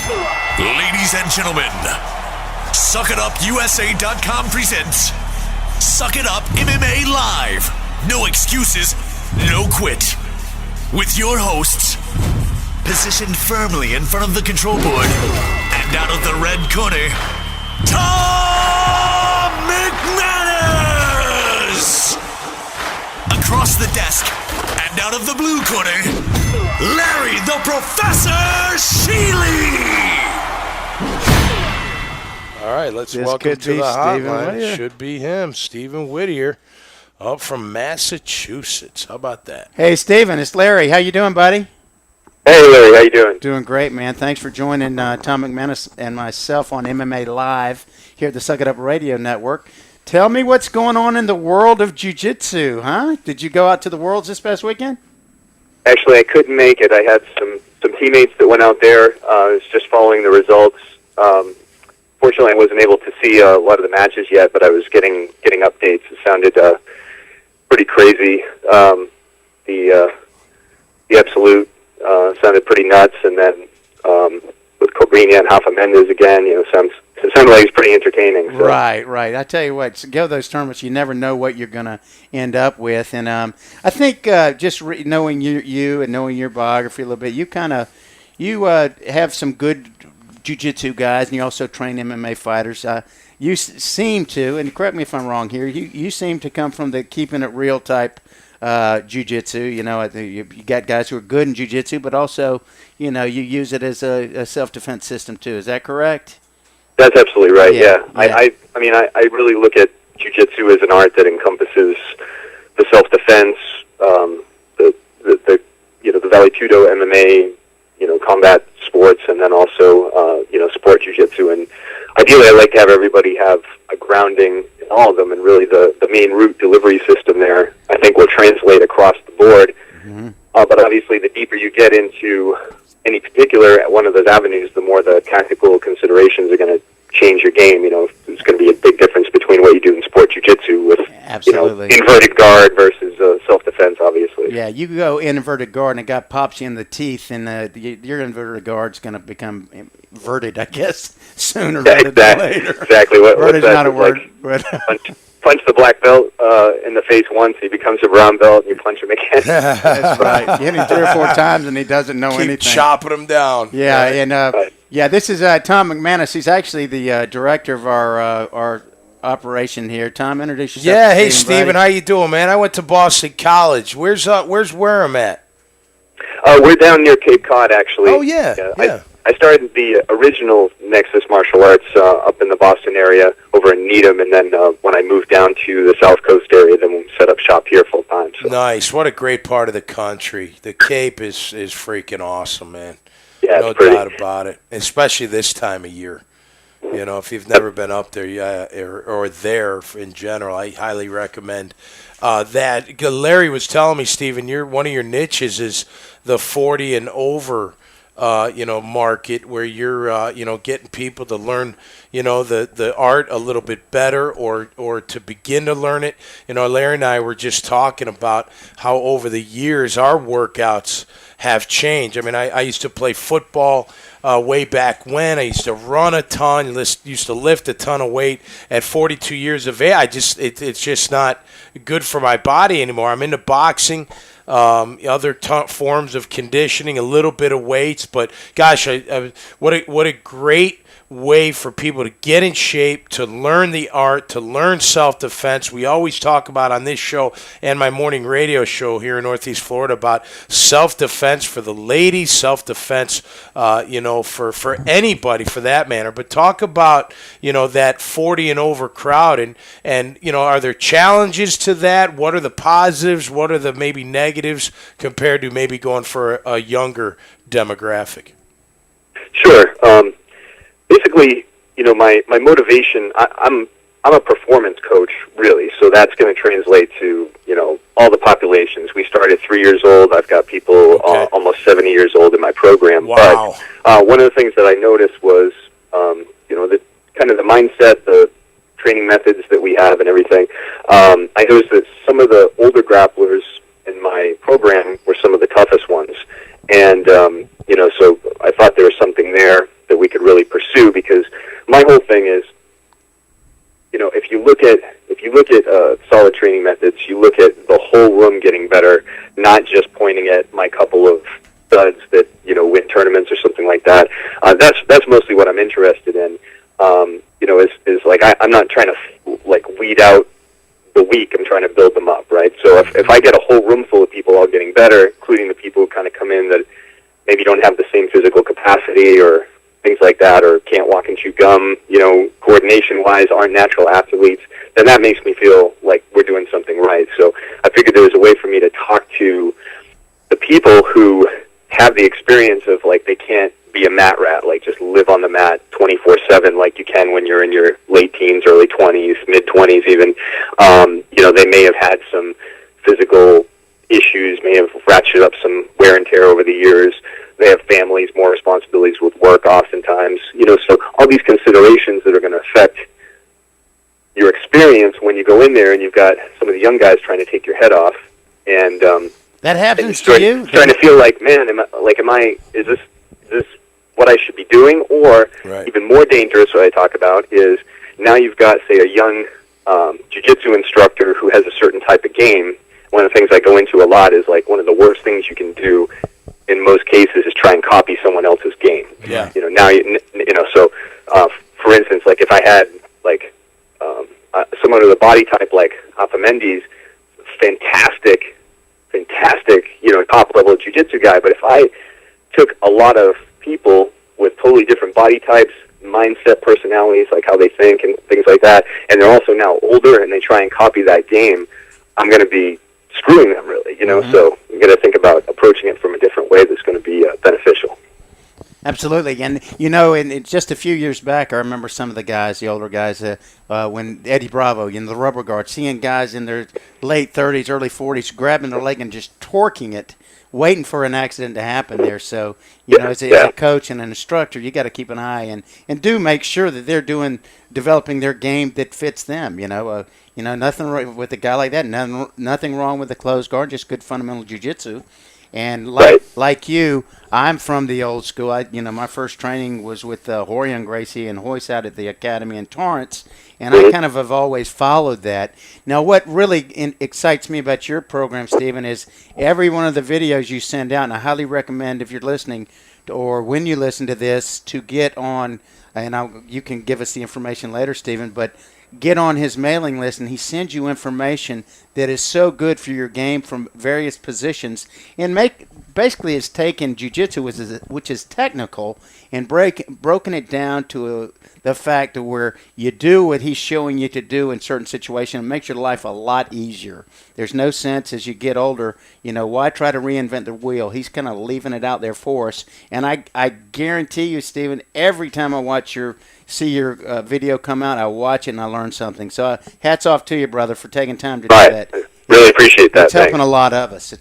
Ladies and gentlemen, SuckItUpUSA.com presents Suck It Up MMA Live. No excuses, no quit. With your hosts, positioned firmly in front of the control board, and out of the red corner, Tom McManus! Across the desk, and out of the blue corner, Larry the Professor Sheely! All right, let's welcome to the hotline. Should be him, Stephen Whittier, up from Massachusetts. How about that? Hey, Stephen, it's Larry. How you doing, buddy? Hey, Larry. How you doing? Doing great, man. Thanks for joining Tom McManus and myself on MMA Live here at the Suck It Up Radio Network. Tell me what's going on in the world of jiu-jitsu, huh? Did you go out to the Worlds this past weekend? Actually, I couldn't make it. I had some teammates that went out there. I was just following the results. Fortunately, I wasn't able to see a lot of the matches yet, but I was getting updates. It sounded pretty crazy. The Absolute sounded pretty nuts, and then with Cobrinha and Rafa Mendes again, it sounded like it's pretty entertaining. So. Right. I tell you what, go to those tournaments, you never know what you're going to end up with. And I think just knowing you and knowing your biography a little bit, you have some good jiu-jitsu guys, and you also train MMA fighters. You seem to, and correct me if I'm wrong here, you seem to come from the keeping it real type jiu-jitsu. You got guys who are good in jiu-jitsu, but also, you use it as a self-defense system too. Is that correct? That's absolutely right. Yeah. Yeah. I really look at jiu-jitsu as an art that encompasses the self-defense, the Vale Tudo MMA, combat sports, and then also, sport jiu-jitsu. And ideally, I like to have everybody have a grounding in all of them, and really the main root delivery system there, I think, will translate across the board. Mm-hmm. But obviously, the deeper you get into any particular one of those avenues, the more the tactical considerations are going to change your game. There's going to be a big difference between what you do in sport jiu-jitsu with, absolutely, inverted guard versus self-defense, obviously. Yeah, you go inverted guard and a guy pops you in the teeth, and your inverted guard's going to become inverted, I guess, sooner rather than later. Exactly. Inverted's not a word. Like, punch the black belt in the face once, he becomes a brown belt, and you punch him again. That's right. You hit him 3 or 4 times, and he doesn't know anything. Keep chopping him down. Yeah, right. And this is Tom McManus. He's actually the director of our operation here. Tom, introduce yourself. Yeah, hey, Stephen, how you doing, man? I went to Boston College. Where's Wareham at? We're down near Cape Cod, actually. Oh, yeah. I started the original Nexus Martial Arts up in the Boston area over in Needham, and then when I moved down to the South Coast area, then we set up shop here full time. So. Nice. What a great part of the country. The Cape is freaking awesome, man. Yeah, no doubt about it, especially this time of year. If you've never been up there, or there in general, I highly recommend that. Larry was telling me, Stephen, one of your niches is the 40 and over market, where you're getting people to learn the art a little bit better, or to begin to learn it. Larry and I were just talking about how over the years our workouts have changed. I mean, I used to play football way back when. I used to run a ton, used to lift a ton of weight. At 42 years of age, it's just not good for my body anymore. I'm into boxing, other forms of conditioning, a little bit of weights. But gosh, what a great way for people to get in shape, to learn the art, to learn self-defense. We always talk about on this show and my morning radio show here in Northeast Florida about self-defense for the ladies, self-defense, for anybody for that matter. But talk about, that 40 and over crowd, and are there challenges to that? What are the positives? What are the maybe negatives compared to maybe going for a younger demographic? Sure. Basically, my motivation, I'm a performance coach, really, so that's going to translate to, all the populations. We start at 3 years old. I've got people almost 70 years old in my program. Wow. But one of the things that I noticed was, the kind of the mindset, the training methods that we have and everything. I noticed that some of the older grapplers in my program were some of the toughest ones. And, so I thought there was something there that we look at solid training methods, you look at the whole room getting better, not just pointing at my couple of studs that win tournaments or something like that. That's mostly what I'm interested in. Is like I'm not trying to like weed out the weak. I'm trying to build them up, right? So if I get a whole room full of people all getting better, including the people who kind of come in that maybe don't have the same physical capacity or things like that, or can't walk and chew gum, coordination-wise aren't natural athletes, then that makes me feel like we're doing something right. So I figured there was a way for me to talk to the people who have the experience of, like, they can't be a mat rat, like just live on the mat 24/7 like you can when you're in your late teens, early 20s, mid-20s even. They may have had some physical issues, may have ratcheted up some wear and tear over the years. They have families, more responsibilities with work oftentimes. So all these considerations that are going to affect your experience when you go in there and you've got some of the young guys trying to take your head off. And that happens to you? Trying to feel like, man, is this what I should be doing? Or even more dangerous, what I talk about, is now you've got, say, a young jiu-jitsu instructor who has a certain type of game. One of the things I go into a lot is, like, one of the worst things you can do in most cases is try and copy someone else's game. Yeah. So for instance, like if I had like someone with a body type like Apamendi's, fantastic, top level jiu-jitsu guy, but if I took a lot of people with totally different body types, mindset, personalities, like how they think and things like that, and they're also now older and they try and copy that game, I'm going to be screwing them, really, So you got to think about approaching it from a different way that's going to be beneficial. Absolutely. And, in just a few years back, I remember some of the guys, the older guys, when Eddie Bravo, the rubber guard, seeing guys in their late 30s, early 40s, grabbing their leg and just torquing it, waiting for an accident to happen there. So, as a coach and an instructor, you got to keep an eye and do make sure that they're developing their game that fits them, nothing wrong with a guy like that. Nothing wrong with the closed guard, just good fundamental jiu-jitsu. And like you, I'm from the old school. My first training was with Horian Gracie and Hoyce out at the academy in Torrance, and I kind of have always followed that. Now, what really excites me about your program, Stephen, is every one of the videos you send out, and I highly recommend if you're listening or when you listen to this to get on, and you can give us the information later, Stephen, but get on his mailing list, and he sends you information that is so good for your game from various positions, and basically it's taken jiu-jitsu, which is technical, and broken it down to the fact of where you do what he's showing you to do in certain situations. It makes your life a lot easier. There's no sense as you get older, why try to reinvent the wheel? He's kind of leaving it out there for us, and I guarantee you, Stephen, every time I see your video come out, I watch it and I learn something. So hats off to you, brother, for taking time to do that. Really appreciate that. It's helping a lot of us.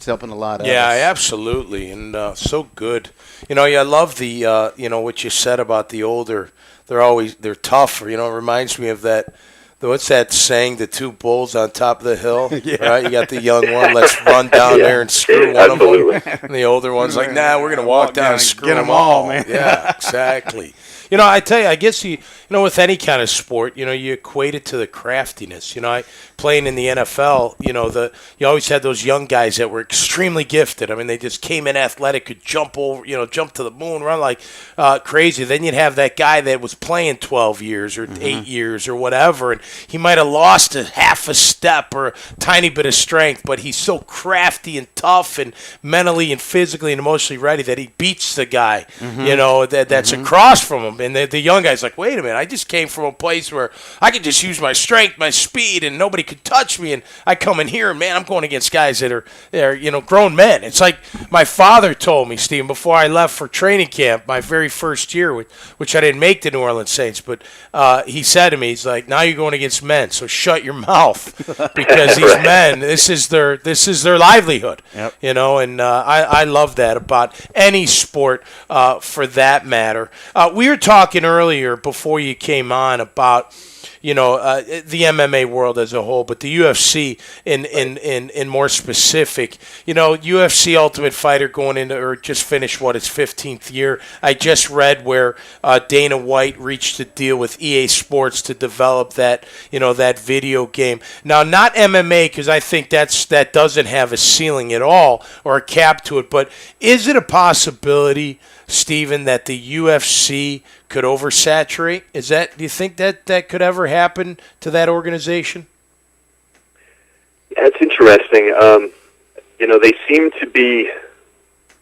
Yeah, absolutely, and so good. I love the what you said about the older. They're tough. It reminds me of that. What's that saying? The two bulls on top of the hill. Yeah. Right? You got the young one. Let's run down there and screw one of them. And the older one's like, nah, we're gonna walk down and screw them all, man. Yeah, exactly. I tell you, I guess with any kind of sport, you equate it to the craftiness. Playing in the NFL, you always had those young guys that were extremely gifted. I mean, they just came in athletic, could jump over, jump to the moon, run like crazy. Then you'd have that guy that was playing 12 years or 8 years or whatever, and he might have lost a half a step or a tiny bit of strength, but he's so crafty and tough and mentally and physically and emotionally ready that he beats the guy, that's across from him. And the young guy's like, wait a minute, I just came from a place where I could just use my strength, my speed, and nobody could touch me. And I come in here, and, man, I'm going against guys that are grown men. It's like my father told me, Steve, before I left for training camp, my very first year, which I didn't make the New Orleans Saints, but he said to me, he's like, now you're going against men, so shut your mouth, because these men, this is their livelihood. Yep. And I love that about any sport for that matter. We were talking earlier before you came on about the MMA world as a whole, but the UFC in more specific. UFC Ultimate Fighter going into or just finished its 15th year. I just read where Dana White reached a deal with EA Sports to develop that that video game. Now, not MMA because I think that doesn't have a ceiling at all or a cap to it. But is it a possibility, Stephen, that the UFC could oversaturate? Do you think that could ever happen to that organization? That's interesting. They seem to be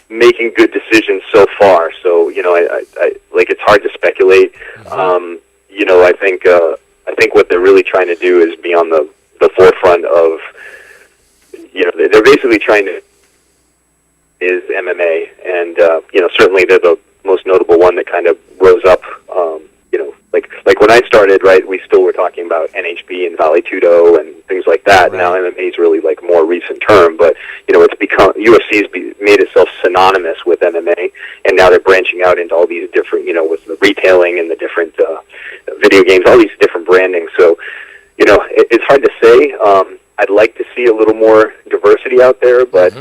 making good decisions so far. So, I like it's hard to speculate. Mm-hmm. I think what they're really trying to do is be on the forefront of, they're basically trying to is MMA, and certainly they're the most notable one that kind of rose up. Like when I started, right, we still were talking about NHB and Vale Tudo and things like that. Right. Now MMA is really like more recent term, but it's become UFC's made itself synonymous with MMA, and now they're branching out into all these different, with the retailing and the different video games, all these different branding. So, it's hard to say. I'd like to see a little more diversity out there, but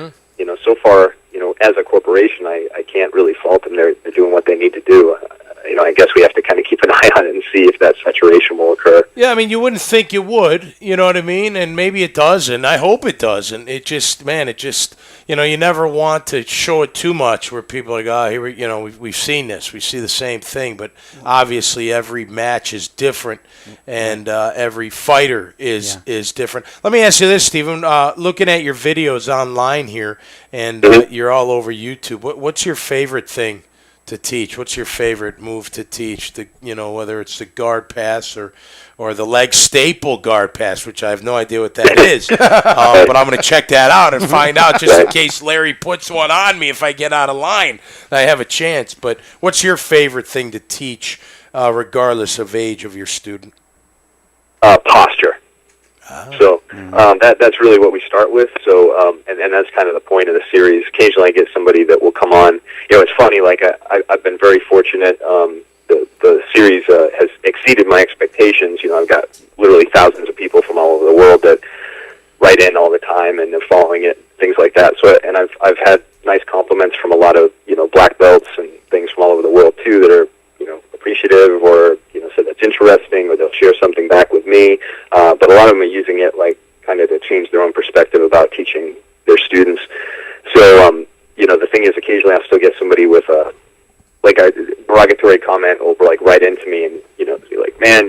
so far, as a corporation, I can't really fault them. They're doing what they need to do. I guess we have to kind of keep an eye on it and see if that saturation will occur. Yeah, I mean, you wouldn't think it would, you know what I mean? And maybe it doesn't. I hope it doesn't. You never want to show it too much where people are like, here we've seen this. We see the same thing. But obviously every match is different, and every fighter is different. Let me ask you this, Stephen. Looking at your videos online here, and you're all over YouTube, what's your favorite thing to teach? What's your favorite move to teach? Whether it's the guard pass or the leg staple guard pass, which I have no idea what that is. But I'm going to check that out and find out just in case Larry puts one on me if I get out of line. I have a chance. But what's your favorite thing to teach, regardless of age of your student? Posture. So that's really what we start with. So and that's kind of the point of the series. Occasionally, I get somebody that will come on. It's funny. Like I've been very fortunate. The series has exceeded my expectations. I've got literally thousands of people from all over the world that write in all the time and they're following it, things like that. So and I've had nice compliments from a lot of black belts and things from all over the world too that are appreciative or said that's interesting, or they'll share something back with me. But a lot of them are using it like kind of to change their own perspective about teaching their students. So the thing is, occasionally I'll still get somebody with a derogatory comment or write into me and be like, man,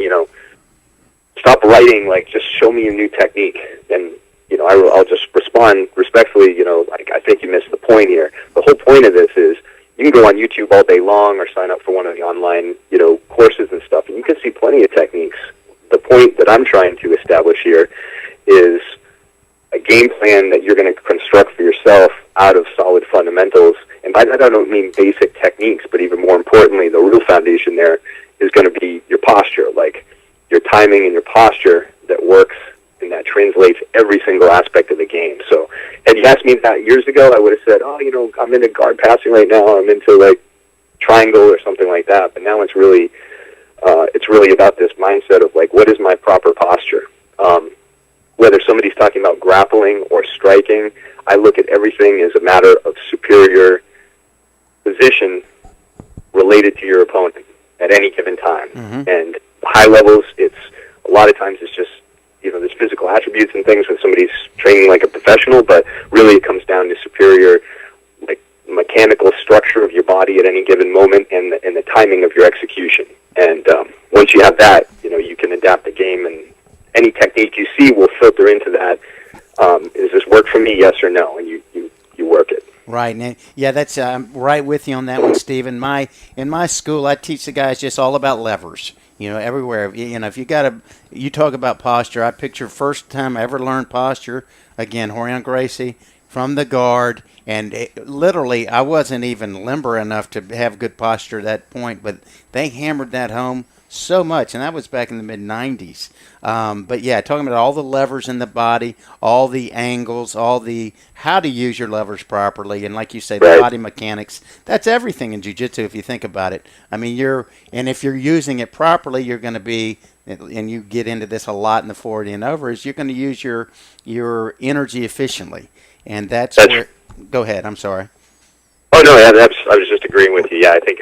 stop writing, just show me a new technique. And I'll just respond respectfully, I think you missed the point here. The whole point of this is you can go on YouTube all day long or sign up for one of the online, courses and stuff, and you can see plenty of techniques. The point that I'm trying to establish here is a game plan that you're going to construct for yourself out of solid fundamentals. And by that I don't mean basic techniques, but even more importantly, the real foundation there is going to be your posture, like your timing and your posture that works and that translates every single aspect of the game. So had you asked me that years ago, I would have said, I'm into guard passing right now. I'm into triangle or something like that. But now it's really about this mindset of what is my proper posture? Whether somebody's talking about grappling or striking, I look at everything as a matter of superior position related to your opponent at any given time. Mm-hmm. And high levels, a lot of times it's just there's physical attributes and things when somebody's training like a professional, but really it comes down to superior mechanical structure of your body at any given moment and the timing of your execution. And once you have that, you can adapt the game, and any technique you see will filter into that. Does this work for me, yes or no? And you work it. Right. And that's I'm right with you on that one, Steve. In my school, I teach the guys just all about levers. Everywhere. If you talk about posture, I picture first time I ever learned posture, again, Horion Gracie, from the guard. And literally, I wasn't even limber enough to have good posture at that point, but they hammered that home so much, and that was back in the mid-'90s. But yeah, talking about all the levers in the body, all the angles, all the how to use your levers properly, and like you say, the body mechanics. That's everything in jiu-jitsu if you think about it. I mean, if you're using it properly, you're going to be, and you get into this a lot in the 40 and over, is you're going to use your energy efficiently, and that's where. Go ahead. I'm sorry. Oh no, I was just agreeing with you. Yeah, I think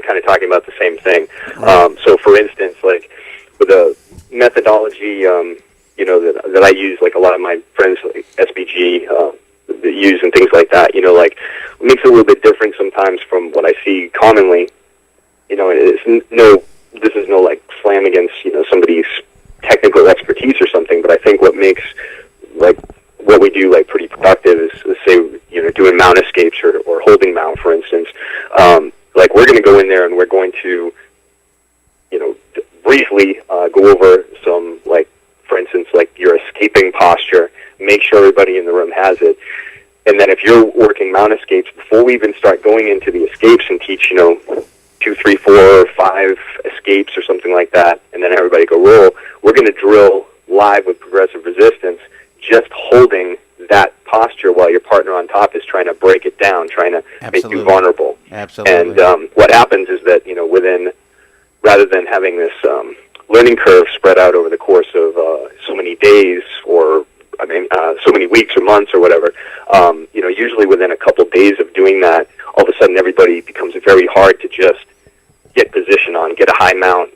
kind of talking about the same thing. Right. So, for instance, like with the methodology, that I use, like a lot of my friends, like SBG, use and things like that. Like it makes it a little bit different sometimes from what I see commonly. This is no like slam against somebody's technical expertise or something, but I think what makes like what we do like pretty productive is say doing mount escapes or holding mount, for instance. Like we're going to go in there and we're going to briefly go over some, like, for instance, like your escaping posture, make sure everybody in the room has it. And then if you're working mount escapes, before we even start going into the escapes and teach 2, 3, 4, 5 escapes or something like that, and then everybody go roll, we're going to drill live with progressive resistance, just holding that posture while your partner on top is trying to break it down, trying to make you vulnerable. Absolutely. And what happens is that, rather than having this learning curve spread out over the course of so many days or, so many weeks or months or whatever, usually within a couple days of doing that, all of a sudden everybody becomes very hard to just get position on, get a high mount,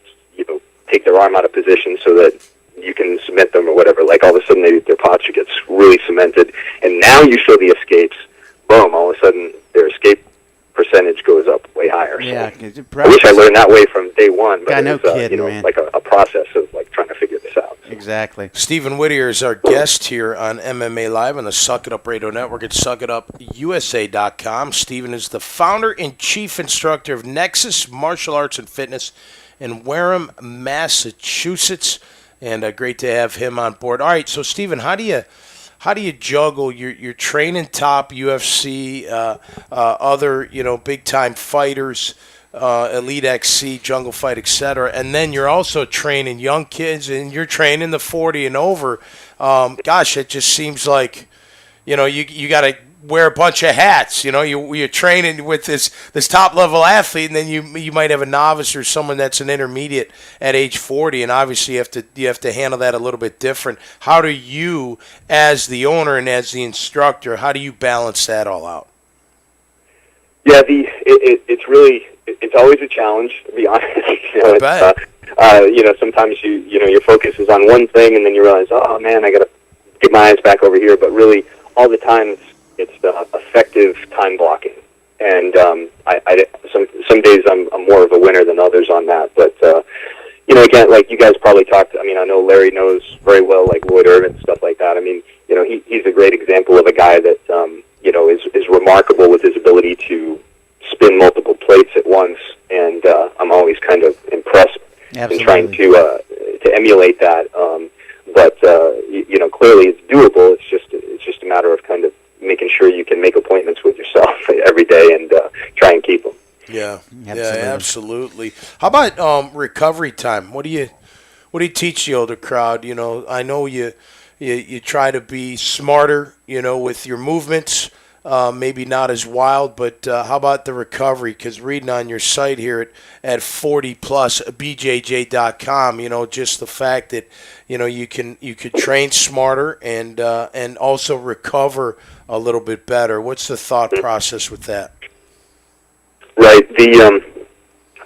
take their arm out of position so that you can submit them or whatever. Like all of a sudden their posture gets really cemented, and now you show the escapes, boom, all of a sudden their escape percentage goes up way higher. Yeah, so I wish I learned that way from day one, but no kidding, man. like a process of like trying to figure this out. Exactly. Stephen Whittier is our guest here on MMA Live on the Suck It Up Radio Network at suckitupusa.com. Stephen is the founder and chief instructor of Nexus Martial Arts and Fitness in Wareham, Massachusetts, and great to have him on board. All right, so Stephen, how do you juggle your training top UFC, other big time fighters, Elite XC, Jungle Fight, etc., and then you're also training young kids and you're training the 40 and over. Gosh, it just seems like you got to wear a bunch of hats. You're training with this top level athlete, and then you might have a novice or someone that's an intermediate at age 40, and obviously you have to handle that a little bit different. How do you, as the owner and as the instructor, how do you balance that all out? Yeah, it's always a challenge, to be honest. Sometimes your focus is on one thing, and then you realize, oh man, I got to get my eyes back over here. But really, all the time, it's effective time blocking. And some days I'm more of a winner than others on that. But again, like you guys probably talked. I know Larry knows very well, like Lloyd Irvin and stuff like that. He's a great example of a guy that is remarkable with his ability to spin multiple plates at once, and I'm always kind of impressed in trying to emulate that. But clearly it's doable. It's just a matter of kind of making sure you can make appointments with yourself every day and try and keep them. Yeah, absolutely. How about recovery time? What do you teach the older crowd? I know you try to be smarter, with your movements. Maybe not as wild, but how about the recovery? Because reading on your site here at 40plusbjj.com, just the fact that you could train smarter and also recover a little bit better. What's the thought process with that? Right.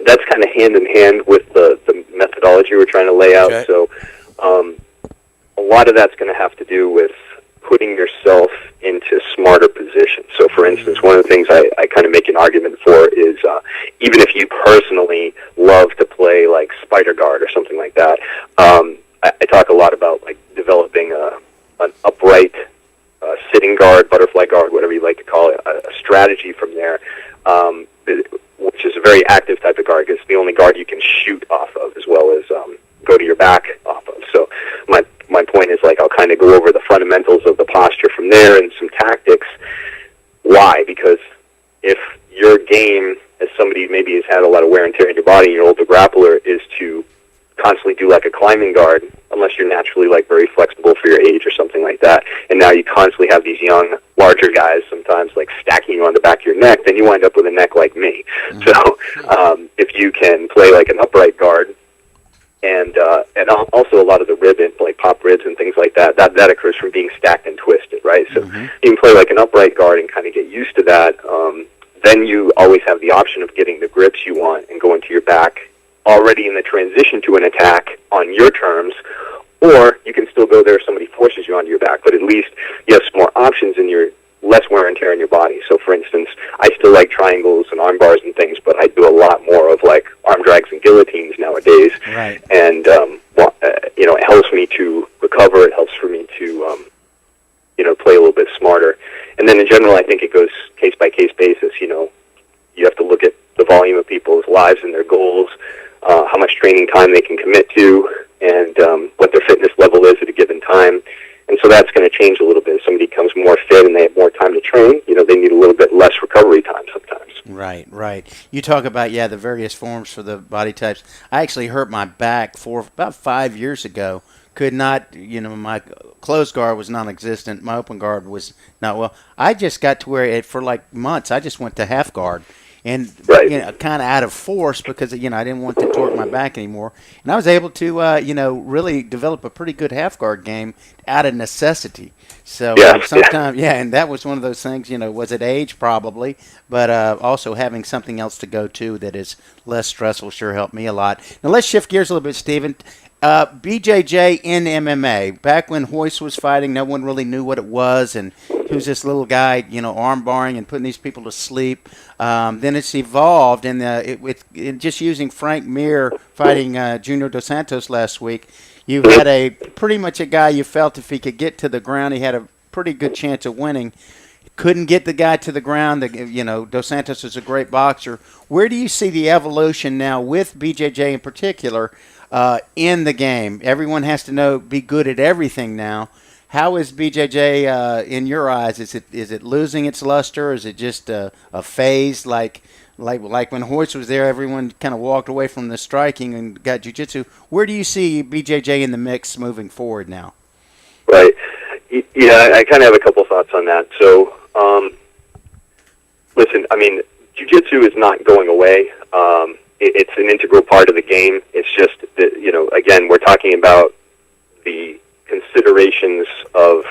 That's kind of hand in hand with the methodology we're trying to lay out. Okay. So a lot of that's going to have to do with putting yourself into smarter positions. So, for instance, one of the things I kind of make an argument for is even if you personally love to play like spider guard or something like that, I talk a lot about like developing an upright sitting guard, butterfly guard, whatever you like to call it, a strategy from there, which is a very active type of guard because it's the only guard you can shoot off of as well as go to your back off of. So my point is, like, I'll kind of go over the fundamentals of the posture from there and some tactics had a lot of wear and tear in your body, and your older grappler, is to constantly do like a climbing guard, unless you're naturally like very flexible for your age or something like that. And now you constantly have these young, larger guys sometimes like stacking you on the back of your neck, then you wind up with a neck like me. Mm-hmm. So if you can play like an upright guard, and also a lot of the ribbon, like pop ribs and things like that occurs from being stacked and twisted, right? So you can play like an upright guard and kind of get used to that. Then you always have the option of getting the grips you want and going to your back already in the transition to an attack on your terms, or you can still go there if somebody forces you onto your back, but at least you have some more options and you're less wear and tear in your body. So, for instance, I still like triangles and arm bars and things, but I do a lot more of like arm drags and guillotines nowadays. Right. And, it helps me to recover. It helps for me to, play a little bit smarter. And then in general, I think it goes case-by-case basis. You have to look at the volume of people's lives and their goals, how much training time they can commit to, and what their fitness level is at a given time. And so that's going to change a little bit. If somebody becomes more fit and they have more time to train, they need a little bit less recovery time sometimes. Right. You talk about, the various forms for the body types. I actually hurt my back about 5 years ago. Could not, my closed guard was non-existent. My open guard was not well. I just got to where for like months, I just went to half guard. And, kind of out of force because, I didn't want to torque my back anymore. And I was able to, really develop a pretty good half-guard game out of necessity. So sometimes, and that was one of those things, was it age? Probably. But also having something else to go to that is less stressful sure helped me a lot. Now, let's shift gears a little bit, Stephen. BJJ in MMA. Back when Hoist was fighting, no one really knew what it was, and who's this little guy, arm barring and putting these people to sleep. Then it's evolved, and just using Frank Mir fighting Junior Dos Santos last week, you had pretty much a guy you felt if he could get to the ground, he had a pretty good chance of winning. Couldn't get the guy to the ground. Dos Santos is a great boxer. Where do you see the evolution now with BJJ in particular in the game? Everyone has to be good at everything now. How is BJJ in your eyes? Is it losing its luster? Is it just a phase like when Hoist was there? Everyone kind of walked away from the striking and got jiu-jitsu. Where do you see BJJ in the mix moving forward now? Right. Yeah, I kind of have a couple thoughts on that. So, listen, I mean, jiu-jitsu is not going away. It's an integral part of the game. It's just that, again, we're talking about the considerations of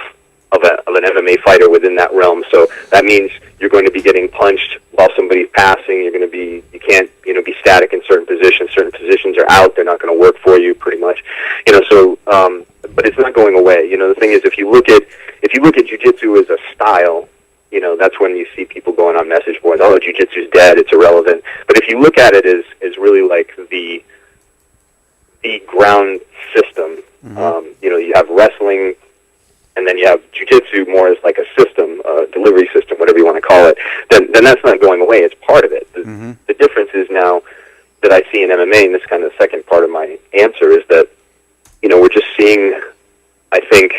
an MMA fighter within that realm. So that means you're going to be getting punched while somebody's passing. You can't be static in certain positions. Certain positions are out. They're not going to work for you pretty much. But it's not going away. The thing is, if you look at jiu-jitsu as a style, that's when you see people going on message boards, oh, jiu-jitsu's dead, it's irrelevant. But if you look at it as really like the ground system, you have wrestling, and then you have jiu-jitsu more as like a system, delivery system, whatever you want to call it, then that's not going away. It's part of it. The difference is now that I see in MMA, and this is kind of the second part of my answer, is that, we're just seeing, I think,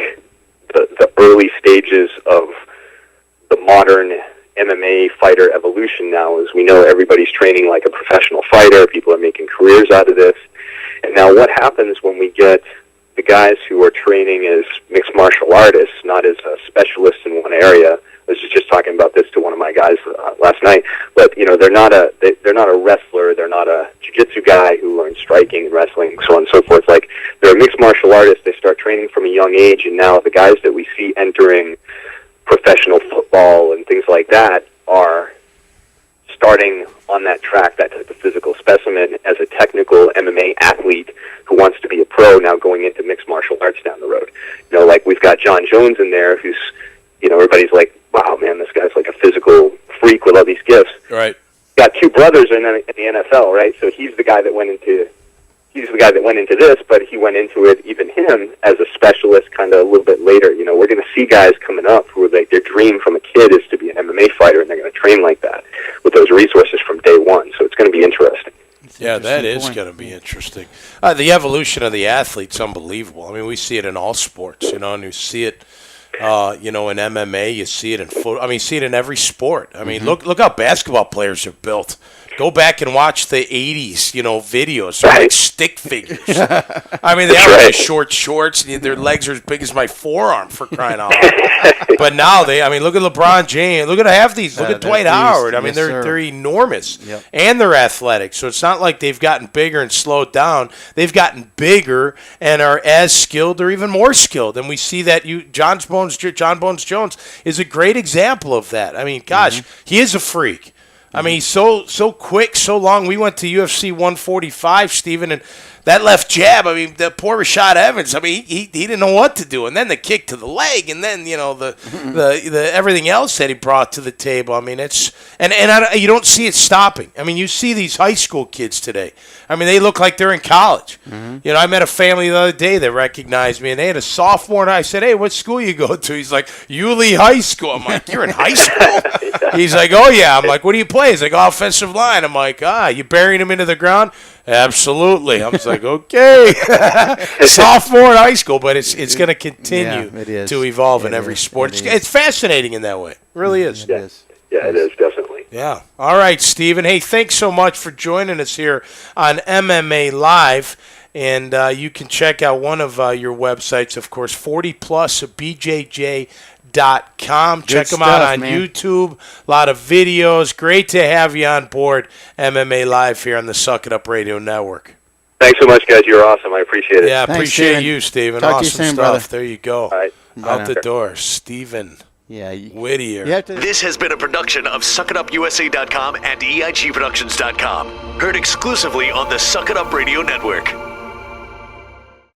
the early stages of the modern MMA fighter evolution now. As we know, everybody's training like a professional fighter. People are making careers out of this. And now what happens when we get the guys who are training as mixed martial artists, not as specialists in one area? I was just talking about this to one of my guys last night. But they're not a wrestler. They're not a jiu-jitsu guy who learns striking and wrestling, so on and so forth. Like, they're a mixed martial artist. They start training from a young age, and now the guys that we see entering professional football and things like that are starting on that track, that type of physical specimen, as a technical MMA athlete who wants to be a pro, now going into mixed martial arts down the road. Like we've got John Jones in there, who's, everybody's like, wow, man, this guy's like a physical freak with all these gifts. Right. Got two brothers in the NFL, right? So he's the guy that went into this, but he went into it, even him, as a specialist kind of a little bit later. We're going to see guys coming up who are like, their dream from a kid is to be an MMA fighter, and they're going to train like that with those resources from day one. So it's going to be interesting. Yeah, that is going to be interesting. The evolution of the athlete's unbelievable. I mean, we see it in all sports, and you see it, in MMA, you see it in football. I mean, you see it in every sport. I mean, look how basketball players are built. Go back and watch the 80s, videos. They're Right. like stick figures. I mean, they have right. like short shorts. And their legs are as big as my forearm, for crying out loud. But now look at LeBron James. Look at half these. Look at Dwight they're Howard. I beasts. mean, Yes, they're sir. enormous. Yep. And they're athletic. So it's not like they've gotten bigger and slowed down. They've gotten bigger and are as skilled or even more skilled. And we see that John Bones Jones is a great example of that. I mean, gosh, he is a freak. I mean, he's so quick, so long. We went to UFC 145, Steven, and that left jab. I mean, the poor Rashad Evans. I mean, he didn't know what to do, and then the kick to the leg, and then the everything else that he brought to the table. I mean, it's you don't see it stopping. I mean, you see these high school kids today. I mean, they look like they're in college. I met a family the other day that recognized me, and they had a sophomore, and I said, "Hey, what school you go to?" He's like, "Yulee High School." I'm like, "You're in high school?" He's like, "Oh yeah." I'm like, "What do you play?" He's like, "Offensive line." I'm like, "You burying him into the ground?" Absolutely. I was like, okay. Sophomore in high school, but it's going to continue to evolve in every sport. It's fascinating in that way. It really is. It is. Yeah, it is, definitely. Yeah. All right, Steven. Hey, thanks so much for joining us here on MMA Live. And you can check out one of your websites, of course, 40plusbjj.com. Check them out on YouTube. A lot of videos. Great to have you on board MMA Live here on the Suck It Up Radio Network. Thanks so much, guys. You're awesome. I appreciate it. Yeah, Thanks, appreciate Steven. you, Steven. Talk to Awesome you soon, stuff. brother. There you go. All right. Out the door, Steven Yeah. Whittier. You have to. This has been a production of SuckItUpUSA.com and EIGProductions.com. Heard exclusively on the Suck It Up Radio Network.